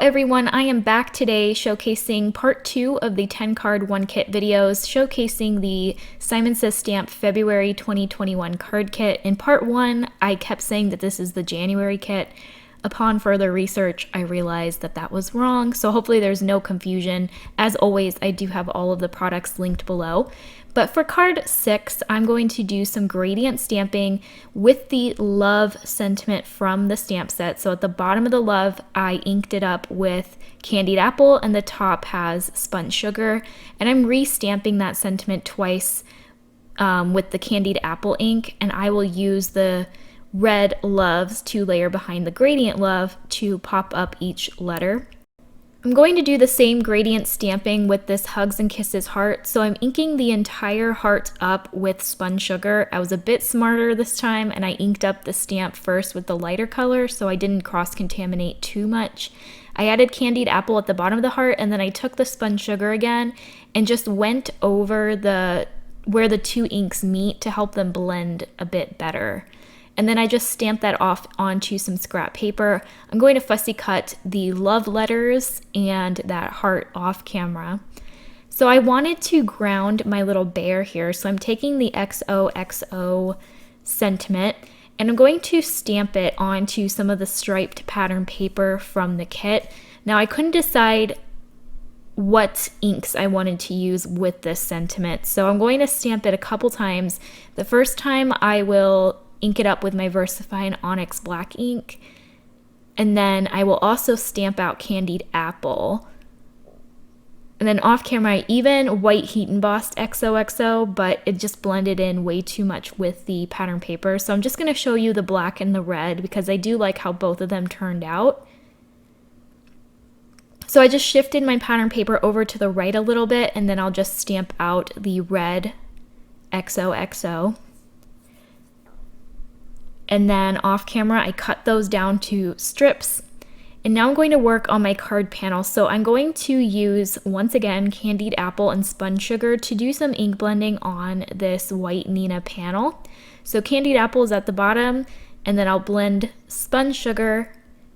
everyone, I am back today showcasing part 2 of the 10 card 1 kit videos, showcasing the Simon Says Stamp February 2021 card kit. In part 1, I kept saying that this is the January kit. Upon further research, I realized that that was wrong, so hopefully there's no confusion. As always, I do have all of the products linked below. But for card 6, I'm going to do some gradient stamping with the love sentiment from the stamp set. So at the bottom of the love, I inked it up with candied apple, and the top has spun sugar. And I'm re-stamping that sentiment twice with the candied apple ink, and I will use the red loves to layer behind the gradient love to pop up each letter. I'm going to do the same gradient stamping with this Hugs and Kisses heart, so I'm inking the entire heart up with spun sugar. I was a bit smarter this time, and I inked up the stamp first with the lighter color so I didn't cross-contaminate too much. I added candied apple at the bottom of the heart, and then I took the spun sugar again and just went over where the two inks meet to help them blend a bit better. And then I just stamped that off onto some scrap paper. I'm going to fussy cut the love letters and that heart off camera. So I wanted to ground my little bear here. So I'm taking the XOXO sentiment and I'm going to stamp it onto some of the striped pattern paper from the kit. Now I couldn't decide what inks I wanted to use with this sentiment. So I'm going to stamp it a couple times. The first time I will ink it up with my VersaFine Onyx black ink, and then I will also stamp out candied apple. And then off camera I even white heat embossed XOXO, but it just blended in way too much with the pattern paper. So I'm just going to show you the black and the red because I do like how both of them turned out. So I just shifted my pattern paper over to the right a little bit, and then I'll just stamp out the red XOXO. And then off camera, I cut those down to strips. And now I'm going to work on my card panel. So I'm going to use, once again, candied apple and spun sugar to do some ink blending on this white Nina panel. So candied apple is at the bottom, and then I'll blend spun sugar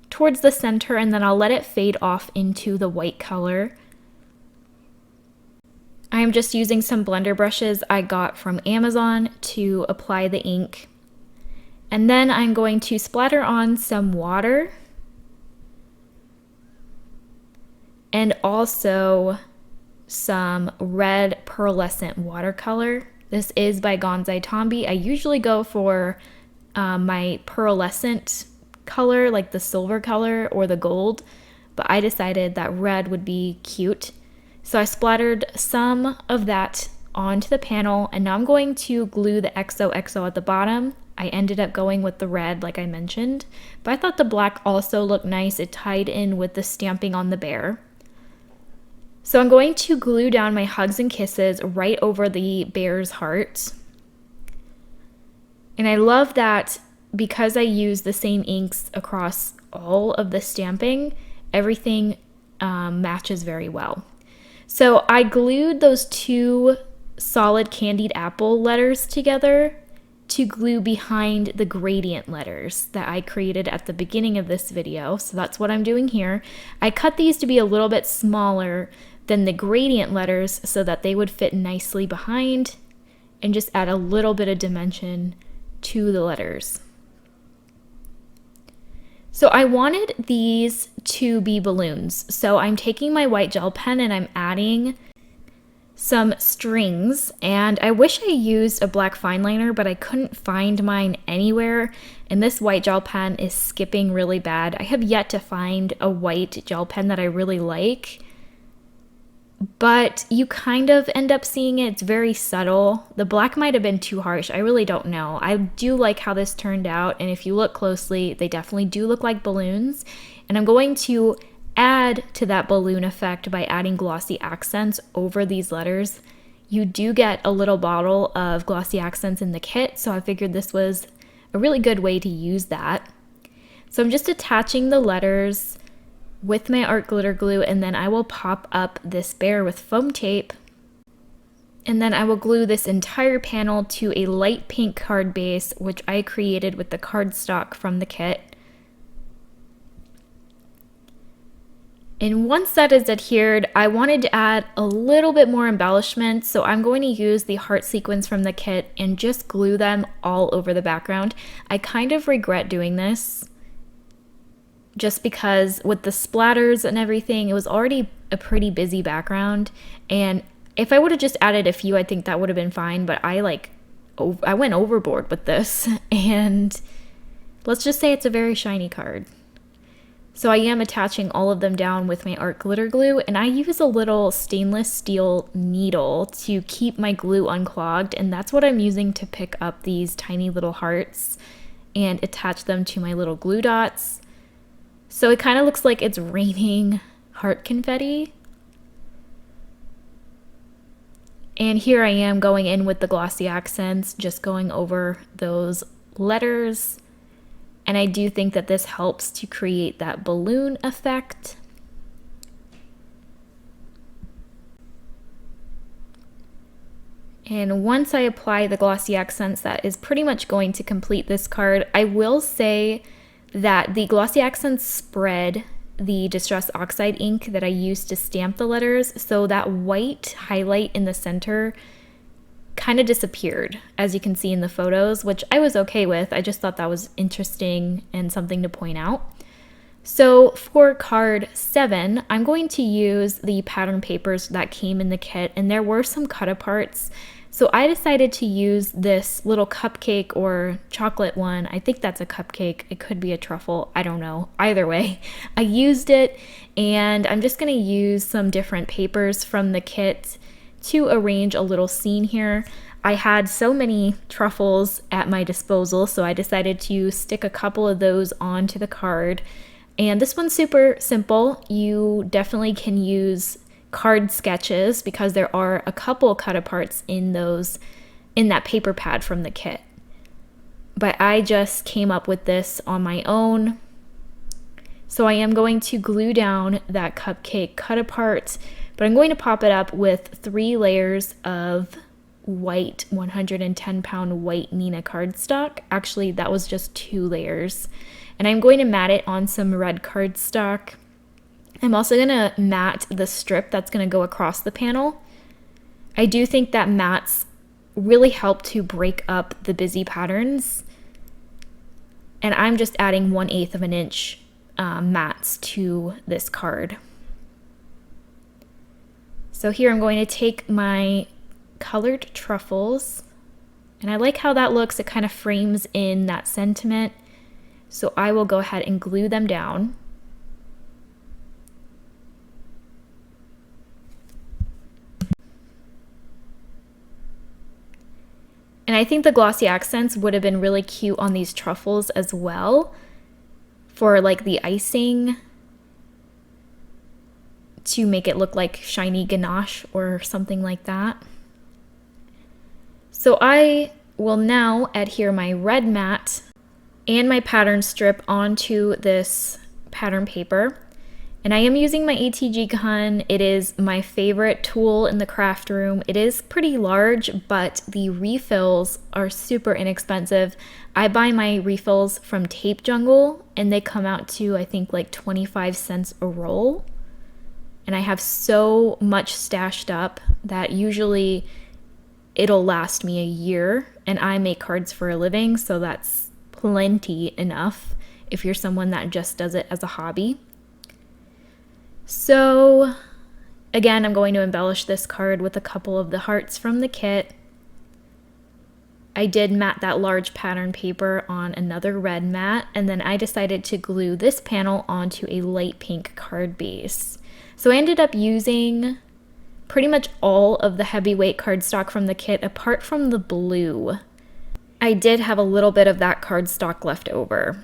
towards the center, and then I'll let it fade off into the white color. I'm just using some blender brushes I got from Amazon to apply the ink. And then I'm going to splatter on some water and also some red pearlescent watercolor. This is by Gonzai Tombi. I usually go for my pearlescent color, like the silver color or the gold, but I decided that red would be cute. So I splattered some of that onto the panel, and now I'm going to glue the XOXO at the bottom. I ended up going with the red like I mentioned, but I thought the black also looked nice. It tied in with the stamping on the bear. So I'm going to glue down my Hugs and Kisses right over the bear's heart. And I love that because I use the same inks across all of the stamping, everything matches very well. So I glued those two solid candied apple letters together to glue behind the gradient letters that I created at the beginning of this video. So that's what I'm doing here. I cut these to be a little bit smaller than the gradient letters so that they would fit nicely behind and just add a little bit of dimension to the letters. So I wanted these to be balloons. So I'm taking my white gel pen and I'm adding some strings, and I wish I used a black fine liner, but I couldn't find mine anywhere, and this white gel pen is skipping really bad. I have yet to find a white gel pen that I really like, but you kind of end up seeing it. It's very subtle. The black might have been too harsh. I really don't know. I do like how this turned out, and if you look closely, they definitely do look like balloons, and I'm going to add to that balloon effect by adding glossy accents over these letters. You do get a little bottle of glossy accents in the kit, so I figured this was a really good way to use that. So I'm just attaching the letters with my art glitter glue, and then I will pop up this bear with foam tape, and then I will glue this entire panel to a light pink card base, which I created with the cardstock from the kit. And once that is adhered, I wanted to add a little bit more embellishment, so I'm going to use the heart sequins from the kit and just glue them all over the background. I kind of regret doing this just because with the splatters and everything, it was already a pretty busy background, and if I would have just added a few, I think that would have been fine, but I went overboard with this, and let's just say it's a very shiny card. So I am attaching all of them down with my art glitter glue, and I use a little stainless steel needle to keep my glue unclogged, and that's what I'm using to pick up these tiny little hearts and attach them to my little glue dots. So it kind of looks like it's raining heart confetti. And here I am going in with the glossy accents, just going over those letters. And I do think that this helps to create that balloon effect. And once I apply the glossy accents, that is pretty much going to complete this card. I will say that the glossy accents spread the Distress Oxide ink that I used to stamp the letters, so that white highlight in the center kind of disappeared, as you can see in the photos, which I was okay with. I just thought that was interesting and something to point out. So for card 7, I'm going to use the pattern papers that came in the kit, and there were some cut aparts. So I decided to use this little cupcake or chocolate one. I think that's a cupcake. It could be a truffle. I don't know. Either way, I used it, and I'm just going to use some different papers from the kit to arrange a little scene here. I had so many truffles at my disposal, so I decided to stick a couple of those onto the card. And this one's super simple. You definitely can use card sketches because there are a couple cut aparts in that paper pad from the kit. But I just came up with this on my own. So I am going to glue down that cupcake cut apart, but I'm going to pop it up with 3 layers of white 110-pound white Nina cardstock. Actually, that was just 2 layers. And I'm going to mat it on some red cardstock. I'm also going to mat the strip that's going to go across the panel. I do think that mats really help to break up the busy patterns. And I'm just adding 1/8 of an inch mats to this card. So here I'm going to take my colored truffles, and I like how that looks. It kind of frames in that sentiment. So I will go ahead and glue them down. And I think the glossy accents would have been really cute on these truffles as well, for like the icing, to make it look like shiny ganache or something like that. So I will now adhere my red mat and my pattern strip onto this pattern paper. And I am using my ATG gun. It is my favorite tool in the craft room. It is pretty large, but the refills are super inexpensive. I buy my refills from Tape Jungle, and they come out to, I think, like 25 cents a roll. And I have so much stashed up that usually it'll last me a year, and I make cards for a living, so that's plenty enough if you're someone that just does it as a hobby. So again, I'm going to embellish this card with a couple of the hearts from the kit. I did mat that large pattern paper on another red mat, and then I decided to glue this panel onto a light pink card base. So I ended up using pretty much all of the heavyweight cardstock from the kit apart from the blue. I did have a little bit of that cardstock left over.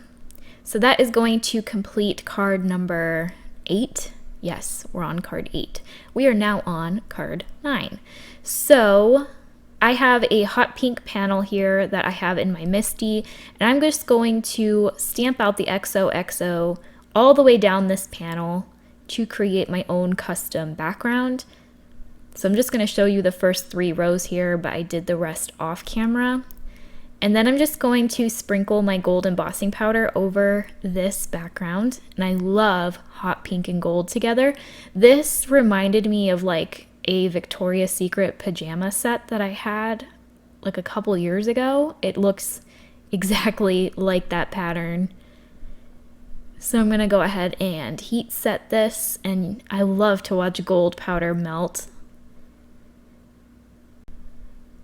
So that is going to complete card number 8. Yes, we're on card 8. We are now on card 9. So I have a hot pink panel here that I have in my Misty, and I'm just going to stamp out the XOXO all the way down this panel to create my own custom background. So I'm just going to show you the first 3 rows here, but I did the rest off camera. And then I'm just going to sprinkle my gold embossing powder over this background. And I love hot pink and gold together. This reminded me of like a Victoria's Secret pajama set that I had like a couple years ago. It looks exactly like that pattern. So I'm gonna go ahead and heat set this, and I love to watch gold powder melt.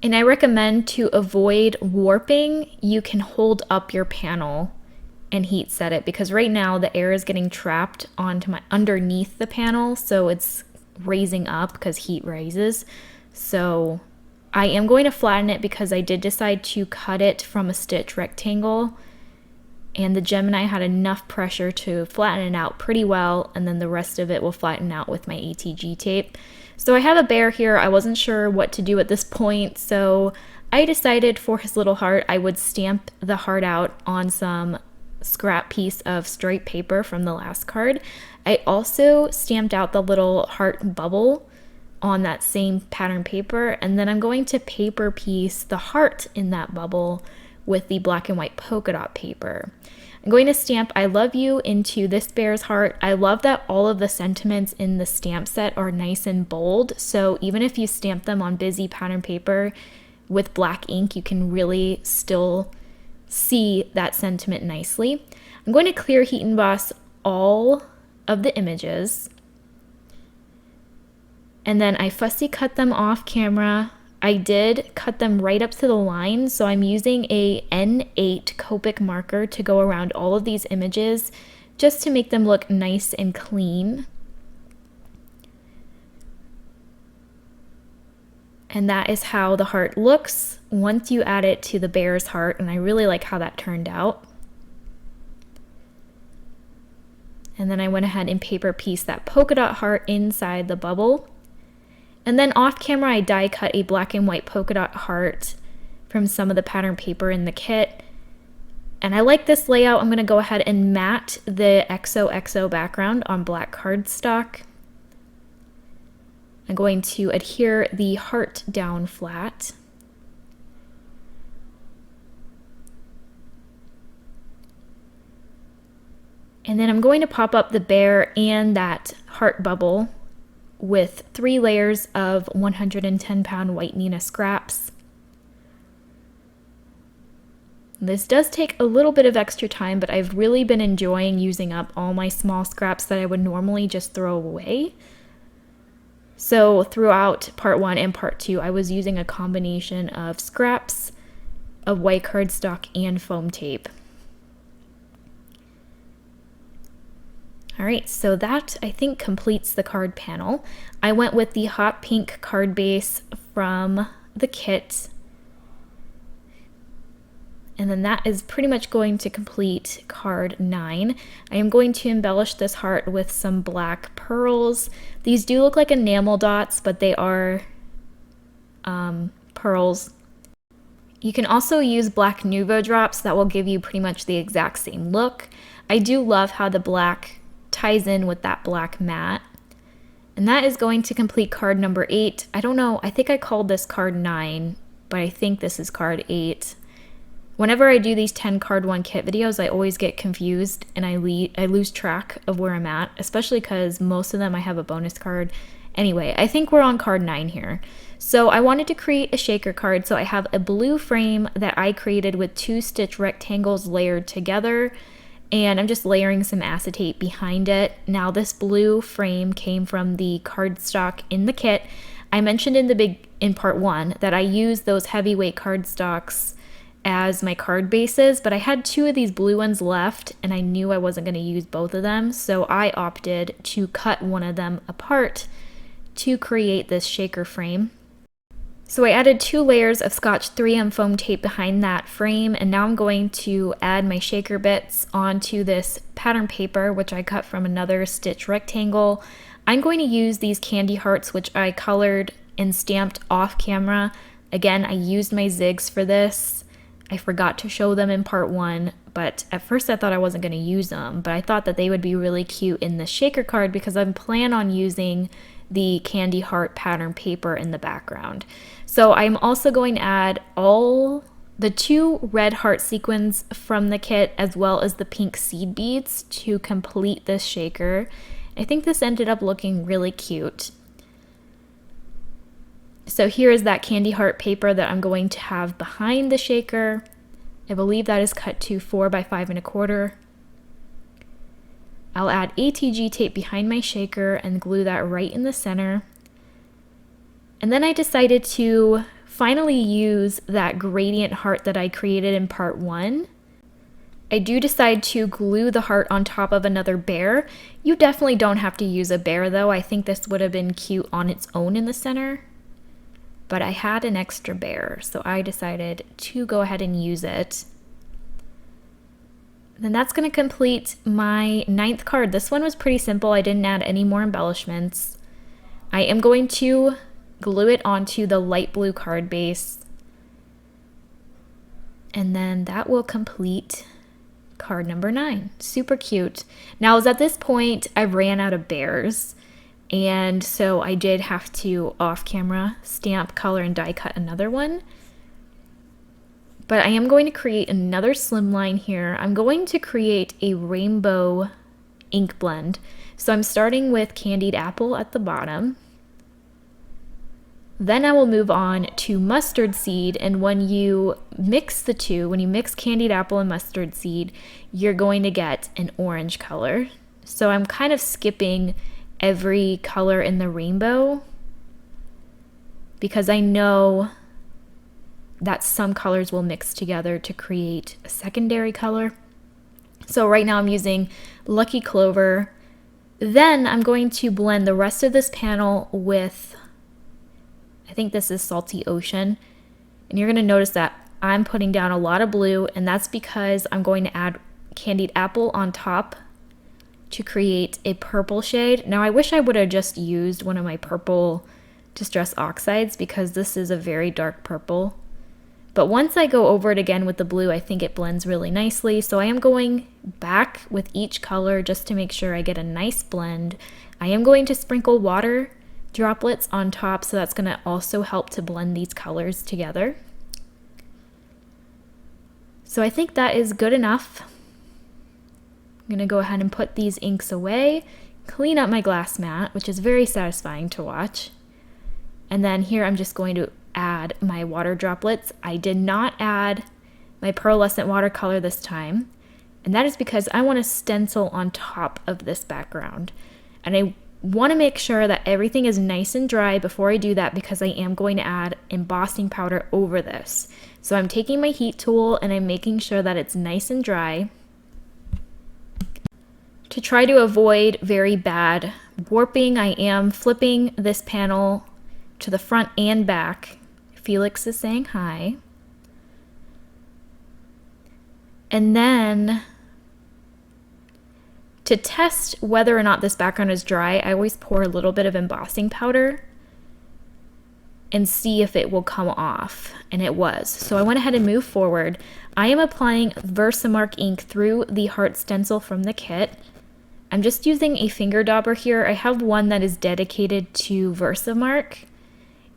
And I recommend, to avoid warping, you can hold up your panel and heat set it, because right now the air is getting trapped onto underneath the panel, so it's raising up because heat rises. So I am going to flatten it because I did decide to cut it from a stitch rectangle, and the Gemini had enough pressure to flatten it out pretty well, and then the rest of it will flatten out with my ATG tape. So I have a bear here. I wasn't sure what to do at this point, so I decided for his little heart I would stamp the heart out on some scrap piece of striped paper from the last card. I also stamped out the little heart bubble on that same pattern paper, and then I'm going to paper piece the heart in that bubble with the black and white polka dot paper. I'm going to stamp "I love you" into this bear's heart. I love that all of the sentiments in the stamp set are nice and bold, so even if you stamp them on busy pattern paper with black ink, you can really still see that sentiment nicely. I'm going to clear heat emboss all of the images, and then I fussy cut them off camera. I did cut them right up to the line, so I'm using a N8 Copic marker to go around all of these images just to make them look nice and clean. And that is how the heart looks once you add it to the bear's heart, and I really like how that turned out. And then I went ahead and paper pieced that polka dot heart inside the bubble. And then off camera, I die cut a black and white polka dot heart from some of the pattern paper in the kit. And I like this layout. I'm going to go ahead and matte the XOXO background on black cardstock. I'm going to adhere the heart down flat. And then I'm going to pop up the bear and that heart bubble with 3 layers of 110-pound white Neenah scraps. This does take a little bit of extra time, but I've really been enjoying using up all my small scraps that I would normally just throw away. So throughout part 1 and part 2, I was using a combination of scraps, of white cardstock, and foam tape. Alright, so that I think completes the card panel. I went with the hot pink card base from the kit. And then that is pretty much going to complete card 9. I am going to embellish this heart with some black pearls. These do look like enamel dots, but they are pearls. You can also use black Nuvo drops. That will give you pretty much the exact same look. I do love how the black ties in with that black mat. And that is going to complete card number 8. I don't know, I think I called this card 9, but I think this is card 8. Whenever I do these 10 card 1 kit videos, I always get confused and I lose track of where I'm at, especially because most of them I have a bonus card. Anyway, I think we're on card 9 here. So I wanted to create a shaker card, so I have a blue frame that I created with 2 stitch rectangles layered together, and I'm just layering some acetate behind it. Now this blue frame came from the cardstock in the kit. I mentioned in part 1 that I use those heavyweight cardstocks as my card bases, but I had 2 of these blue ones left and I knew I wasn't going to use both of them, so I opted to cut one of them apart to create this shaker frame. So I added 2 layers of Scotch 3M foam tape behind that frame, and now I'm going to add my shaker bits onto this pattern paper, which I cut from another stitch rectangle. I'm going to use these candy hearts, which I colored and stamped off camera. Again, I used my zigs for this. I forgot to show them in part 1, but at first I thought I wasn't going to use them, but I thought that they would be really cute in the shaker card because I plan on using the candy heart pattern paper in the background. So I'm also going to add all the 2 red heart sequins from the kit as well as the pink seed beads to complete this shaker. I think this ended up looking really cute. So here is that candy heart paper that I'm going to have behind the shaker. I believe that is cut to 4 by 5 1/4. I'll add ATG tape behind my shaker and glue that right in the center. And then I decided to finally use that gradient heart that I created in part 1. I do decide to glue the heart on top of another bear. You definitely don't have to use a bear though. I think this would have been cute on its own in the center. But I had an extra bear, so I decided to go ahead and use it. Then that's going to complete my 9th card. This one was pretty simple. I didn't add any more embellishments. I am going to glue it onto the light blue card base. And then that will complete card number 9. Super cute. Now, as at this point, I ran out of bears. And so I did have to, off camera, stamp, color, and die cut another one. But I am going to create another slimline here. I'm going to create a rainbow ink blend. So I'm starting with candied apple at the bottom. Then I will move on to mustard seed, and when you mix the two, when you mix candied apple and mustard seed, you're going to get an orange color. So I'm kind of skipping every color in the rainbow because I know that some colors will mix together to create a secondary color. So right now I'm using Lucky Clover. Then I'm going to blend the rest of this panel with, I think this is Salty Ocean. And you're going to notice that I'm putting down a lot of blue, and that's because I'm going to add candied apple on top to create a purple shade. Now I wish I would have just used one of my purple Distress Oxides because this is a very dark purple. But once I go over it again with the blue, I think it blends really nicely. So I am going back with each color just to make sure I get a nice blend. I am going to sprinkle water droplets on top, so that's going to also help to blend these colors together. So I think that is good enough. I'm going to go ahead and put these inks away, clean up my glass mat, which is very satisfying to watch. And then here I'm just going to add my water droplets. I did not add my pearlescent watercolor this time, and that is because I want to stencil on top of this background. And I want to make sure that everything is nice and dry before I do that because I am going to add embossing powder over this. So I'm taking my heat tool and I'm making sure that it's nice and dry to try to avoid very bad warping. I am flipping this panel to the front and back. Felix is saying hi. And then to test whether or not this background is dry, I always pour a little bit of embossing powder and see if it will come off, and it was. So I went ahead and moved forward. I am applying Versamark ink through the heart stencil from the kit. I'm just using a finger dauber here. I have one that is dedicated to Versamark,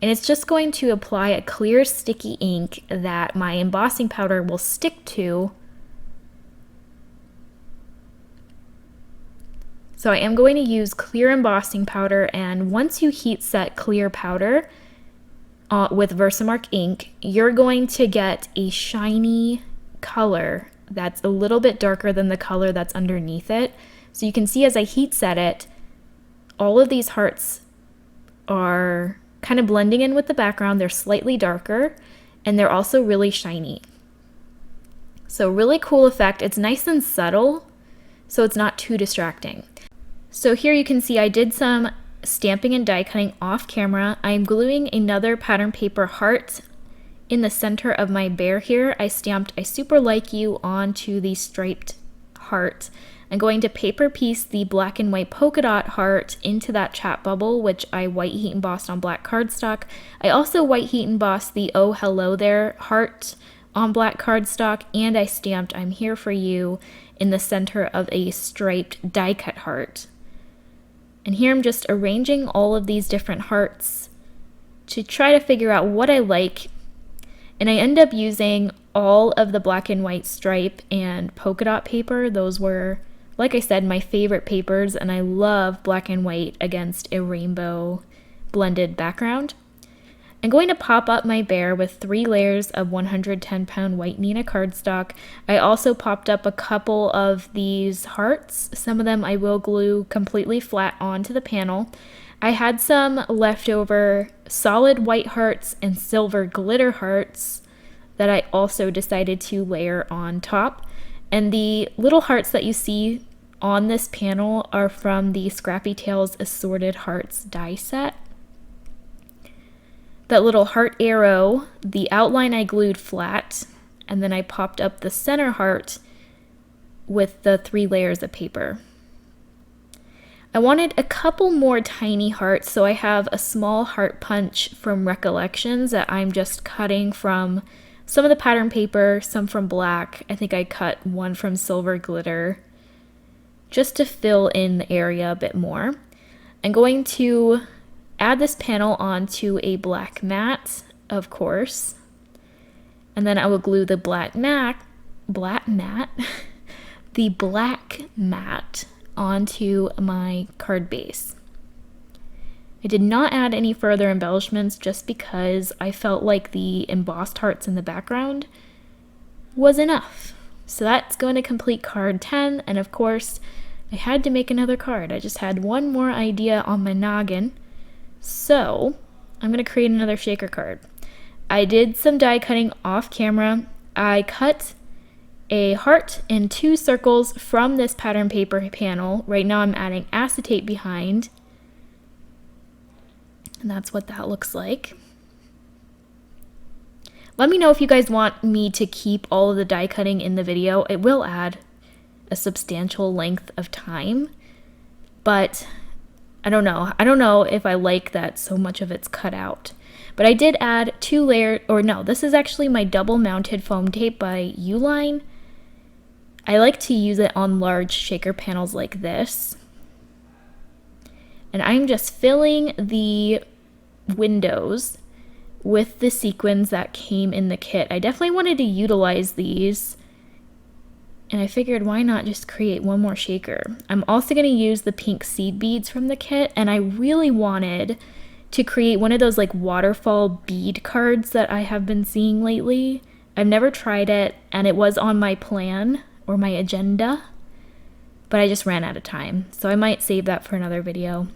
and it's just going to apply a clear sticky ink that my embossing powder will stick to. So I am going to use clear embossing powder, and once you heat set clear powder with Versamark ink, you're going to get a shiny color that's a little bit darker than the color that's underneath it. So you can see as I heat set it, all of these hearts are kind of blending in with the background. They're slightly darker, and they're also really shiny. So really cool effect. It's nice and subtle, so it's not too distracting. So here you can see I did some stamping and die cutting off camera. I'm gluing another pattern paper heart in the center of my bear here. I stamped I Super Like You onto the striped heart. I'm going to paper piece the black and white polka dot heart into that chat bubble, which I white heat embossed on black cardstock. I also white heat embossed the Oh Hello There heart on black cardstock, and I stamped I'm Here For You in the center of a striped die cut heart. And here I'm just arranging all of these different hearts to try to figure out what I like. And I end up using all of the black and white stripe and polka dot paper. Those were, like I said, my favorite papers, and I love black and white against a rainbow blended background. I'm going to pop up my bear with 3 layers of 110-pound white Neenah cardstock. I also popped up a couple of these hearts. Some of them I will glue completely flat onto the panel. I had some leftover solid white hearts and silver glitter hearts that I also decided to layer on top. And the little hearts that you see on this panel are from the Scrappy Tales Assorted Hearts die set. That little heart arrow, the outline I glued flat, and then I popped up the center heart with the 3 layers of paper. I wanted a couple more tiny hearts, so I have a small heart punch from Recollections that I'm just cutting from some of the pattern paper, some from black. I think I cut one from silver glitter just to fill in the area a bit more. I'm going to add this panel onto a black mat, of course, and then I will glue the black mat onto my card base. I did not add any further embellishments just because I felt like the embossed hearts in the background was enough. So that's going to complete card 10, and of course I had to make another card. I just had one more idea on my noggin. So I'm going to create another shaker card. I did some die cutting off camera. I cut a heart in 2 circles from this pattern paper panel. Right now I'm adding acetate behind. And that's what that looks like. Let me know if you guys want me to keep all of the die cutting in the video. It will add a substantial length of time, but I don't know. I don't know if I like that so much of it's cut out. But I did add 2 layers, or no, this is actually my double mounted foam tape by Uline. I like to use it on large shaker panels like this. And I'm just filling the windows with the sequins that came in the kit. I definitely wanted to utilize these, and I figured why not just create one more shaker. I'm also going to use the pink seed beads from the kit, and I really wanted to create one of those like waterfall bead cards that I have been seeing lately. I've never tried it, and it was on my plan or my agenda, but I just ran out of time, so I might save that for another video.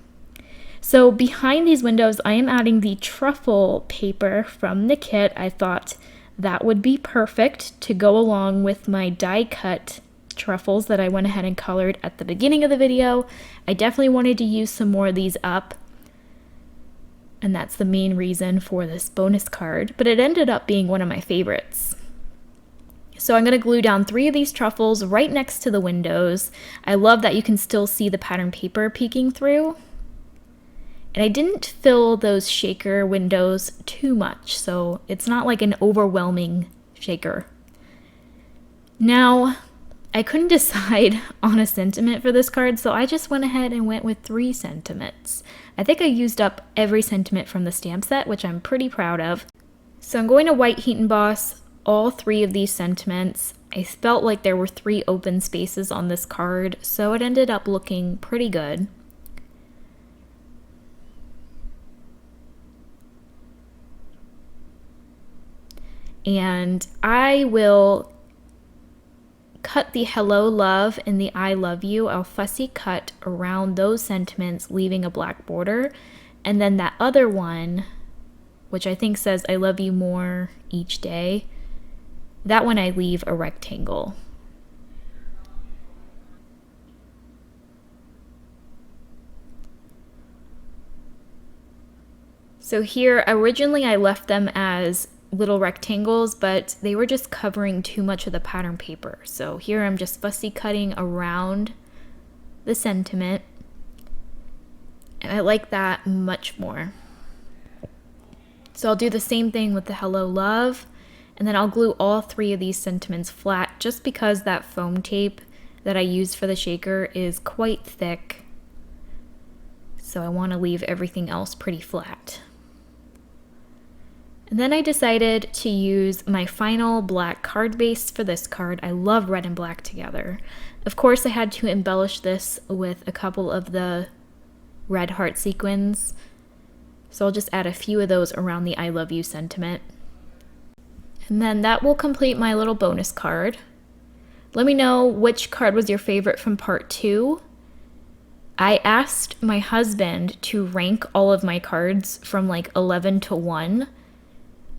So behind these windows, I am adding the truffle paper from the kit. I thought that would be perfect to go along with my die cut truffles that I went ahead and colored at the beginning of the video. I definitely wanted to use some more of these up, and that's the main reason for this bonus card, but it ended up being one of my favorites. So I'm going to glue down 3 of these truffles right next to the windows. I love that you can still see the pattern paper peeking through. And I didn't fill those shaker windows too much, so it's not like an overwhelming shaker. Now, I couldn't decide on a sentiment for this card, so I just went ahead and went with 3 sentiments. I think I used up every sentiment from the stamp set, which I'm pretty proud of. So I'm going to white heat emboss all 3 of these sentiments. I felt like there were 3 open spaces on this card, so it ended up looking pretty good. And I will cut the hello love and the I love you. I'll fussy cut around those sentiments, leaving a black border. And then that other one, which I think says I love you more each day, that one I leave a rectangle. So here, originally I left them as little rectangles, but they were just covering too much of the pattern paper. So here I'm just fussy cutting around the sentiment, and I like that much more. So I'll do the same thing with the hello love, and then I'll glue all 3 of these sentiments flat just because that foam tape that I used for the shaker is quite thick. So I want to leave everything else pretty flat. And then I decided to use my final black card base for this card. I love red and black together. Of course, I had to embellish this with a couple of the red heart sequins. So I'll just add a few of those around the I love you sentiment. And then that will complete my little bonus card. Let me know which card was your favorite from part 2. I asked my husband to rank all of my cards from like 11 to 1.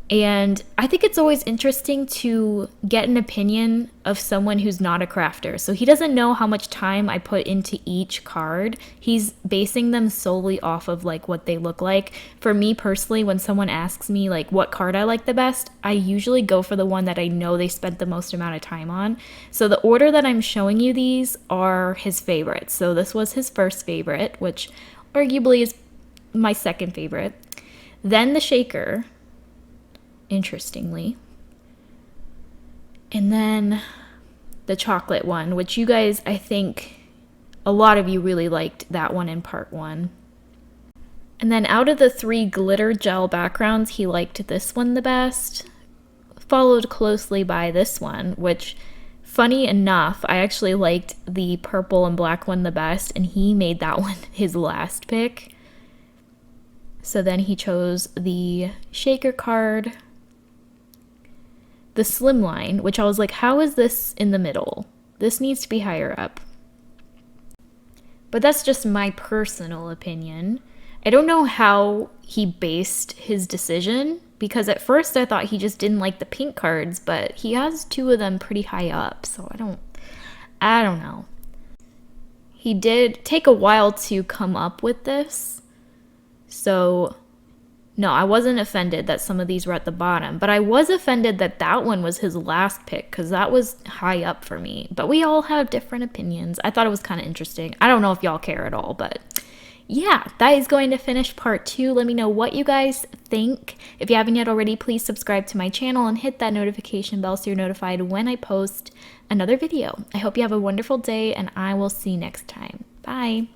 And I think it's always interesting to get an opinion of someone who's not a crafter. So he doesn't know how much time I put into each card. He's basing them solely off of like what they look like. For me personally, when someone asks me like what card I like the best, I usually go for the one that I know they spent the most amount of time on. So the order that I'm showing you these are his favorites. So this was his first favorite, which arguably is my second favorite. Then the shaker, interestingly. And then the chocolate one, which you guys, I think a lot of you really liked that one in part 1. And then out of the 3 glitter gel backgrounds, he liked this one the best, followed closely by this one, which, funny enough, I actually liked the purple and black one the best, and he made that one his last pick. So then he chose the shaker card, the slimline, which I was like, how is this in the middle? This needs to be higher up. But that's just my personal opinion. I don't know how he based his decision, because at first I thought he just didn't like the pink cards, but he has 2 of them pretty high up, so I don't know. He did take a while to come up with this, so no, I wasn't offended that some of these were at the bottom, but I was offended that that one was his last pick, because that was high up for me. But we all have different opinions. I thought it was kind of interesting. I don't know if y'all care at all, but yeah, that is going to finish part 2. Let me know what you guys think. If you haven't yet already, please subscribe to my channel and hit that notification bell so you're notified when I post another video. I hope you have a wonderful day, and I will see you next time. Bye.